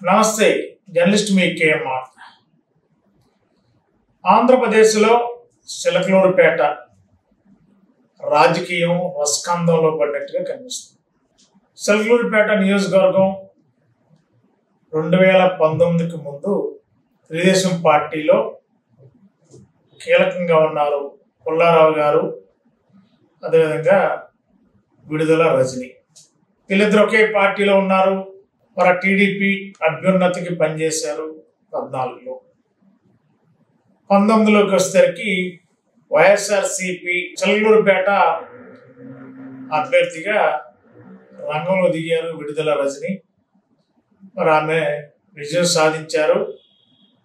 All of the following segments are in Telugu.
నమస్తే, జర్నలిస్ట్ మీ కేఎంఆర్. ఆంధ్రప్రదేశ్లో చిలకలూరిపేట రాజకీయం రసకందంలో పడినట్టుగా కనిపిస్తుంది. చిలకలూరిపేట నియోజకవర్గం 2019కి ముందు తెలుగుదేశం పార్టీలో కీలకంగా ఉన్నారు పుల్లారావు గారు, అదేవిధంగా విడుదల రజని. వీళ్ళిద్దరు ఒకే పార్టీలో ఉన్నారు. మరి టీడీపీ అభ్యున్నతికి పనిచేశారు 14లో. 19లోకి వచ్చేసరికి వైఎస్ఆర్సీపీ చిలకలూరిపేట అభ్యర్థిగా రంగంలో దిగారు విడుదల రజని. మరి ఆమె విజయం సాధించారు,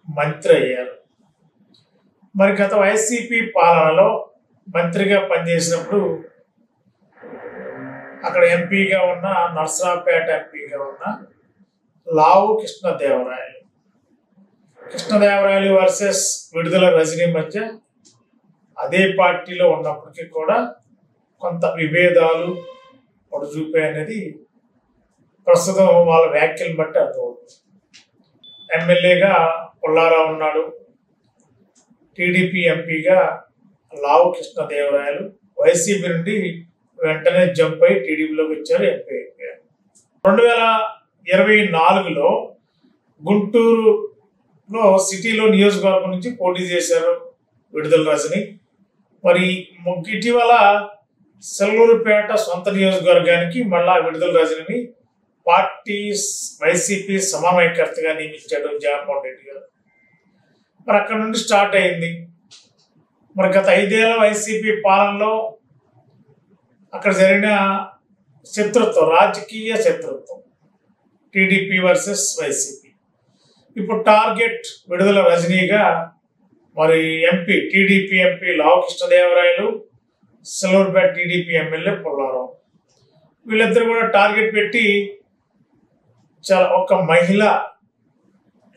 మంత్రి అయ్యారు. మరి గత వైసీపీ పాలనలో మంత్రిగా పనిచేసినప్పుడు అక్కడ ఎంపీగా ఉన్న నర్సరావుపేట ఎంపీగా ఉన్న లావు కృష్ణదేవరాయలు వర్సెస్ విడుదల రజని మధ్య అదే పార్టీలో ఉన్నప్పటికీ కూడా కొంత విభేదాలు పొడి చూపాయి అనేది ప్రస్తుతం వాళ్ళ వ్యాఖ్యలను బట్టి అర్థమవుతుంది. ఎమ్మెల్యేగా పుల్లారావు ఉన్నాడు, టీడీపీ ఎంపీగా లావు కృష్ణదేవరాయలు వైసీపీ నుండి వెంటనే జంప్ అయి టీడీపీలోకి వచ్చారు, ఎంపీ అయిపోయారు. 2024లో గుంటూరులో సిటీలో నియోజకవర్గం నుంచి పోటీ చేశారు విడుదల రజని. మరి ఇటీవల చిలకలూరిపేట సొంత నియోజకవర్గానికి మళ్ళా విడుదల రజనిని పార్టీ వైసీపీ సమన్వయకర్తగా నియమించాడు జగన్మోహన్ రెడ్డి గారు. మరి అక్కడ నుండి స్టార్ట్ అయింది. మరి గత 5 ఏళ్ల వైసీపీ పాలనలో అక్కడ జరిగిన శత్రుత్వం, రాజకీయ శత్రుత్వం, టీడీపీ వర్సెస్ వైసీపీ. ఇప్పుడు టార్గెట్ విడుదల రజనీగా మరి ఎంపీ, టీడీపీ ఎంపీ లావు కృష్ణదేవరాయలు, చిలకలూరిపేట టీడీపీ ఎమ్మెల్యే పుల్లారావు, వీళ్ళిద్దరు కూడా టార్గెట్ పెట్టి చాలా ఒక మహిళ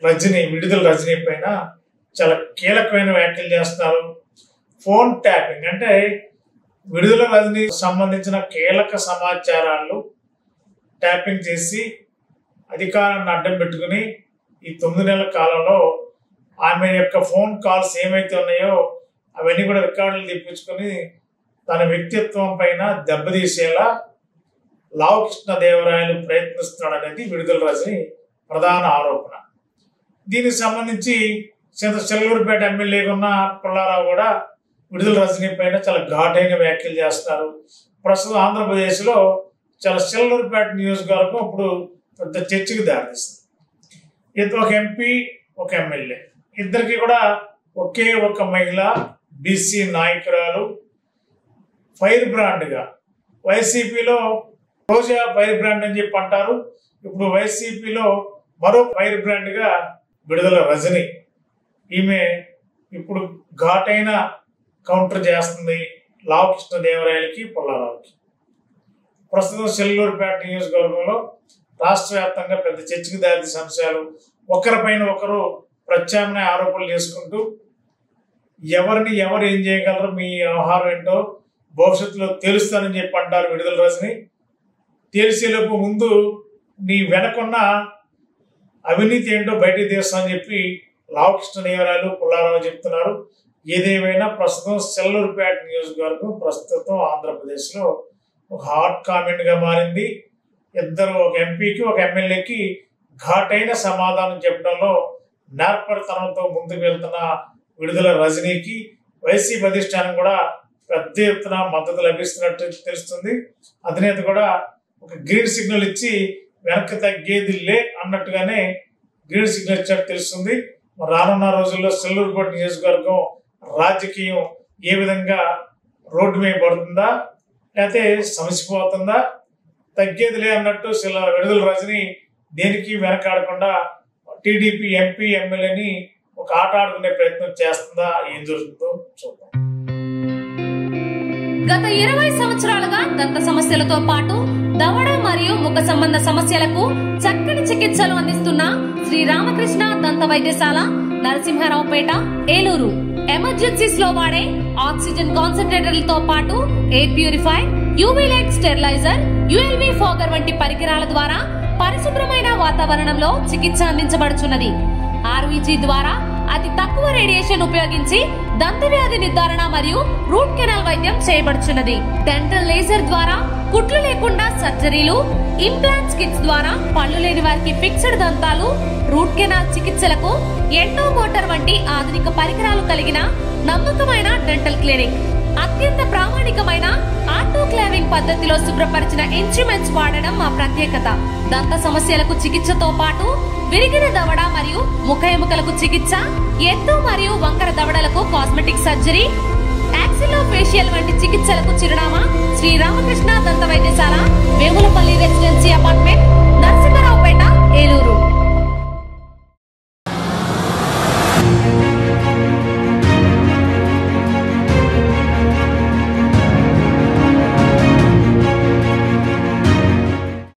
రజని, విడుదల రజనీ పైన చాలా కీలకమైన వ్యాఖ్యలు చేస్తున్నారు. ఫోన్ ట్యాపింగ్ అంటే విడుదల రజనీకి సంబంధించిన కీలక సమాచారాలు ట్యాపింగ్ చేసి అధికారాన్ని అడ్డం పెట్టుకుని ఈ 9 నెలల కాలంలో ఆమె యొక్క ఫోన్ కాల్స్ ఏమైతే ఉన్నాయో అవన్నీ కూడా రికార్డులు తెప్పించుకొని తన వ్యక్తిత్వం పైన దెబ్బతీసేలా లావు కృష్ణదేవరాయలు ప్రయత్నిస్తున్నాడు అనేది విడుదల రజని ప్రధాన ఆరోపణ. దీనికి సంబంధించి చిలకలూరిపేట ఎమ్మెల్యేగా ఉన్న పుల్లారావు కూడా విడుదల రజనీ పైన చాలా ఘాటైన వ్యాఖ్యలు చేస్తున్నారు. ప్రస్తుతం ఆంధ్రప్రదేశ్లో చాలా చిలకలూరిపేట నియోజకవర్గం ఇప్పుడు పెద్ద చర్చకి దారితీస్తుంది. ఒక ఎంపీ, ఒక ఎమ్మెల్యే, ఇద్దరికి కూడా ఒకే ఒక మహిళ బీసీ నాయకురాలు ఫైర్ బ్రాండ్గా, వైసీపీలో రోజా ఫైర్ బ్రాండ్ అని చెప్పి అంటారు, ఇప్పుడు వైసీపీలో మరో ఫైర్ బ్రాండ్గా విడుదల రజని. ఈమె ఇప్పుడు ఘాటైన కౌంటర్ చేస్తుంది లావు కృష్ణదేవరాయలకి, పుల్లారావుకి. ప్రస్తుతం చిలకలూరిపేట నియోజకవర్గంలో రాష్ట్ర వ్యాప్తంగా పెద్ద చర్చకి దారితీసే అంశాలు, ఒకరిపైన ఒకరు ప్రత్యామ్నాయ ఆరోపణలు చేసుకుంటూ ఎవరు ఏం చేయగలరు, మీ వ్యవహారం ఏంటో భవిష్యత్తులో తెలుస్తానని చెప్పి అంటారు విడుదల రజని. తెలిసేలోపు ముందు నీ వెనకున్న అవినీతి ఏంటో బయటికి తీస్తామని చెప్పి లావు కృష్ణదేవరాయలు, పుల్లారావు చెప్తున్నారు. ఏదేమైనా ప్రస్తుతం చిలకలూరిపేట నియోజకవర్గం ప్రస్తుతం ఆంధ్రప్రదేశ్లో ఒక హాట్ కామెంట్గా మారింది. ఇద్దరు, ఒక ఎంపీకి ఒక ఎమ్మెల్యేకి ఘాటైన సమాధానం చెప్పడంలో నేర్పరితనంతో ముందుకు వెళ్తున్న విడుదల రజనీకి వైసీపీ అధిష్టానం కూడా పెద్ద ఎత్తున మద్దతు లభిస్తున్నట్టు తెలుస్తుంది. అధినేత కూడా ఒక గ్రీన్ సిగ్నల్ ఇచ్చి వెనక్కి తగ్గేదిలే అన్నట్టుగానే గ్రీన్ సిగ్నల్ ఇచ్చినట్టు తెలుస్తుంది. రానున్న రోజుల్లో చిలకలూరిపేట నియోజకవర్గం రాజకీయం ఏ విధంగా రోడ్డు మీద పడుతుందా, లేకపోతే సమసిపోతుందా, తగ్గేదిలే అన్నట్టు విడుదల రజని దేనికి వెనకాడకుండా టీడీపీ ఎంపీ ఎమ్మెల్యేని ఒక ఆట ఆడుకునే ప్రయత్నం చేస్తుందా, ఏం జరుగుతుందో చూద్దాం. గత 20 సంవత్సరాలుగా దంత సమస్యలతో పాటు దవడ మరియు ముఖ సంబంధ సమస్యలకు చక్కని చికిత్సలు అందిస్తున్న శ్రీ రామకృష్ణ దంత వైద్యశాల, నరసింహారావుపేట, ఏలూరు. ఎమర్జెన్సీస్ లో వాడే ఆక్సిజన్ కాన్సంట్రేటర్లతో పాటు air purify, UV light steriliser, ULV fogger వంటి పరికరాల ద్వారా పరిశుభ్రమైన వాతావరణంలో చికిత్స అందించబడుచున్నది. RVG ద్వారా అతి తక్కువ రేడియేషన్ ఉపయోగించి దంత వ్యాధి నిర్ధారణ మరియు రూట్ కెనాల్ వైద్యం చేయబడుచున్నది. డెంటల్ లేజర్ ద్వారా కుట్లు లేకుండా సర్జరీలు, ఇంప్లాంట్స్ కిట్స్ ద్వారా పళ్ళు లేని వారికి ఫిక్స్డ్ దంతాలు, రూట్ కెనాల్ చికిత్సలకు ఎండో మోటార్ వంటి ఆధునిక పరికరాలు కలిగిన నమ్మకమైన డెంటల్ క్లినిక్. అత్యంత ప్రామాణికమైన ఆటోక్లేవింగ్ పద్ధతిలో శుభ్రపరిచిన ఇన్స్ట్రుమెంట్స్ వాడడం మా ప్రత్యేకత. దంత సమస్యలకు చికిత్సతో పాటు విరిగిన దవడ మరియు ముఖ ఎముకలకు చికిత్స, ఎత్తు మరియు వంకర దవడలకు కాస్మెటిక్ సర్జరీ, యాక్సిలోఫేషియల్ వంటి చికిత్సలకు చిరునామా శ్రీ రామకృష్ణ దంత వైద్యశాల, వేములపల్లి రెసిడెన్సీ అపార్ట్మెంట్, నరసింహారావుపేట, ఏలూరు.